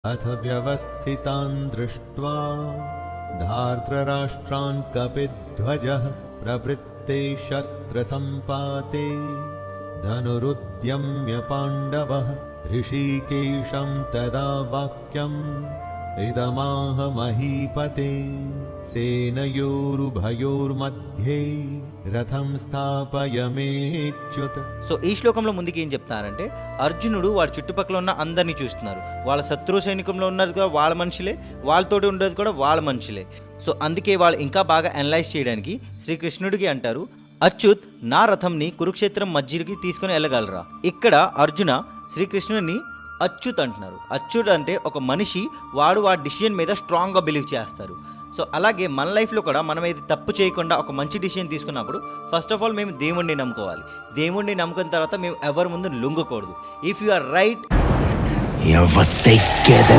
अथ व्यवस्थितान् दृष्ट्वा धार्तराष्ट्रान् कपिध्वजः प्रवृत्ते शस्त्रसम्पाते धनुरुद्यम्य पाण्डवः ऋषिकेशं तदा वाक्यम् इदमाह महीपते सेनयोरुभयोर्मध्ये రథం స్థాపయమేచ్యుత. సో ఈ శ్లోకంలో ముందుకు ఏం చెప్తున్నారంటే, అర్జునుడు వాడి చుట్టుపక్కల ఉన్న అందరినీ చూస్తున్నారు. వాళ్ళ శత్రు సైనికంలో ఉన్నది కూడా వాళ్ళ మనుషులే, వాళ్ళతోటి ఉండేది కూడా వాళ్ళ మనుషులే. సో అందుకే వాళ్ళు ఇంకా బాగా అనలైజ్ చేయడానికి శ్రీకృష్ణుడికి అంటారు, అచ్యుత్ నా రథంని కురుక్షేత్రం మధ్యకి తీసుకుని వెళ్ళగలరా. ఇక్కడ అర్జున శ్రీకృష్ణుని అచ్యుత్ అంటున్నారు. అచ్యుత్ అంటే ఒక మనిషి, వాడు వాడి డిసిషన్ మీద స్ట్రాంగ్గా బిలీవ్ చేస్తారు. సో అలాగే మన లైఫ్లో కూడా మనం ఏది తప్పు చేయకుండా ఒక మంచి డిసిషన్ తీసుకున్నప్పుడు ఫస్ట్ ఆఫ్ ఆల్ మేము దేవుణ్ణి నమ్ముకోవాలి. దేవుణ్ణి నమ్ముకున్న తర్వాత మేము ఎవరి ముందు లొంగకూడదు. If you are right